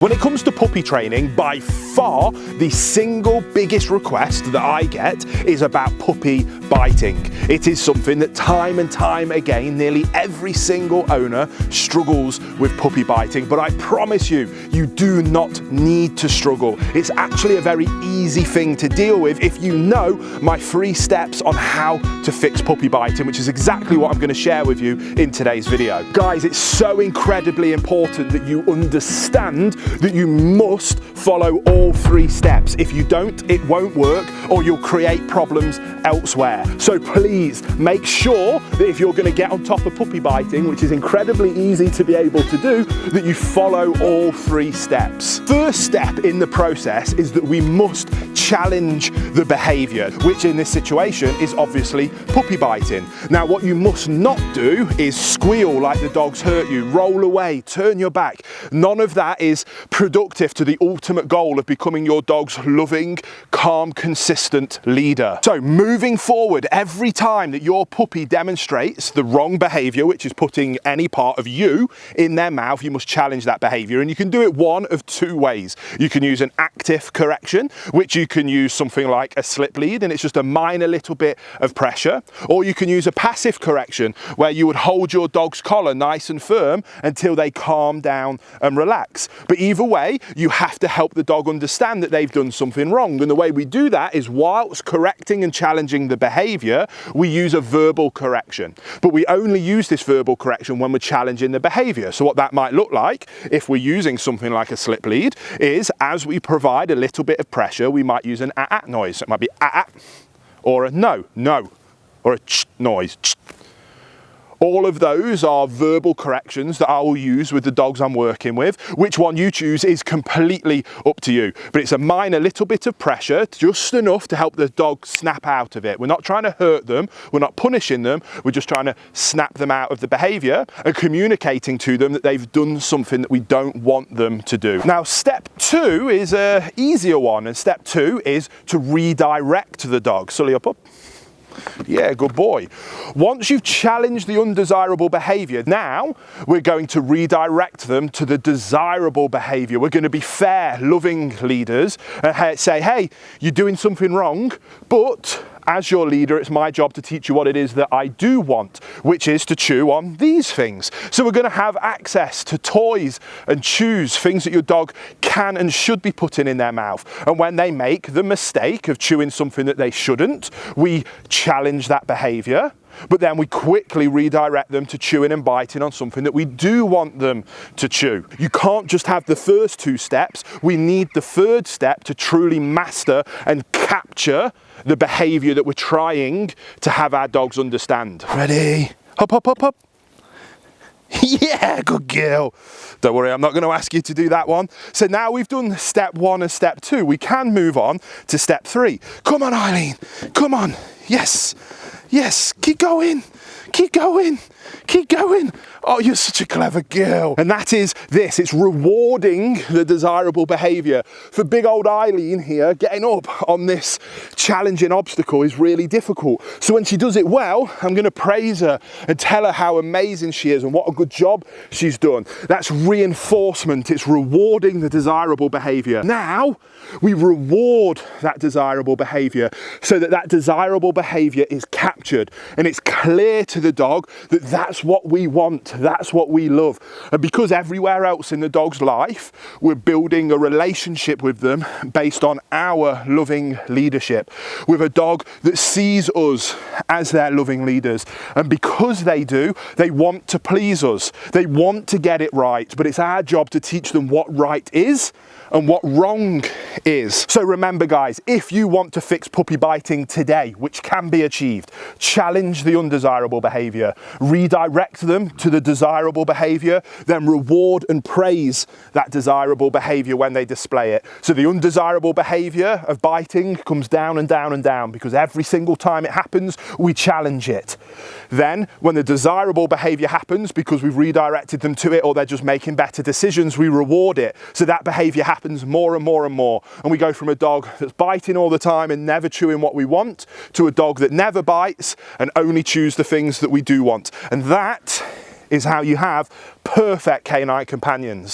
When it comes to puppy training, by far the single biggest request that I get is about puppy biting. It is something that time and time again, nearly every single owner struggles with puppy biting, but I promise you, you do not need to struggle. It's actually a very easy thing to deal with if you know my 3 steps on how to fix puppy biting, which is exactly what I'm going to share with you in today's video. Guys, it's so incredibly important that you understand that you must follow all 3 steps. If you don't, it won't work or you'll create problems elsewhere. So please make sure that if you're going to get on top of puppy biting, which is incredibly easy to be able to do, that you follow all 3 steps. First step in the process is that we must challenge the behavior, which in this situation is obviously puppy biting. Now, what you must not do is squeal like the dog's hurt you, roll away, turn your back. None of that is productive to the ultimate goal of becoming your dog's loving, calm, consistent leader. So moving forward, every time that your puppy demonstrates the wrong behavior, which is putting any part of you in their mouth, you must challenge that behavior. And you can do it one of 2 ways. You can use an active correction, which you can use something like a slip lead, and it's just a minor little bit of pressure. Or you can use a passive correction, where you would hold your dog's collar nice and firm until they calm down and relax. But either way, you have to help the dog understand that they've done something wrong. And the way we do that is, whilst correcting and challenging the behavior, we use a verbal correction. But we only use this verbal correction when we're challenging the behavior. So what that might look like, if we're using something like a slip lead, is as we provide a little bit of pressure, we might use an ah-ah noise. So it might be ah-ah, or a no, no, or a ch noise, ch. All of those are verbal corrections that I will use with the dogs I'm working with. Which one you choose is completely up to you. But it's a minor little bit of pressure, just enough to help the dog snap out of it. We're not trying to hurt them, we're not punishing them, we're just trying to snap them out of the behavior and communicating to them that they've done something that we don't want them to do. Now, step 2 is an easier one, and step 2 is to redirect the dog. Sully up. Yeah, good boy. Once you've challenged the undesirable behavior, now we're going to redirect them to the desirable behavior. We're going to be fair, loving leaders and say, hey, you're doing something wrong, but as your leader, it's my job to teach you what it is that I do want, which is to chew on these things. So we're going to have access to toys and chews, things that your dog can and should be putting in their mouth. And when they make the mistake of chewing something that they shouldn't, we challenge that behavior, but then we quickly redirect them to chewing and biting on something that we do want them to chew. You can't just have the first 2 steps. We need the 3rd step to truly master and capture the behavior that we're trying to have our dogs understand. Ready? Hop, hop, hop, hop. Yeah, good girl. Don't worry, I'm not going to ask you to do that one. So now we've done step 1 and step 2. We can move on to step 3. Come on, Eileen. Come on. Yes. Yes. Keep going. Keep going. Keep going. Oh, you're such a clever girl. And that is this. It's rewarding the desirable behavior. For big old Eileen here, getting up on this challenging obstacle is really difficult. So when she does it well, I'm going to praise her and tell her how amazing she is and what a good job she's done. That's reinforcement. It's rewarding the desirable behavior. Now we reward that desirable behavior so that that desirable behavior is captured and it's clear to the dog that that's what we want, that's what we love. And because everywhere else in the dog's life, we're building a relationship with them based on our loving leadership, with a dog that sees us as their loving leaders. And because they do, they want to please us. They want to get it right, but it's our job to teach them what right is and what wrong is. So remember, guys, if you want to fix puppy biting today, which can be achieved, challenge the undesirable behavior, redirect them to the desirable behavior, then reward and praise that desirable behavior when they display it. So the undesirable behavior of biting comes down and down and down, because every single time it happens, we challenge it. Then when the desirable behavior happens, because we've redirected them to it or they're just making better decisions, we reward it. So that behavior happens more and more and more. And we go from a dog that's biting all the time and never chewing what we want to a dog that never bites and only chews the things that we do want. And that is how you have perfect canine companions.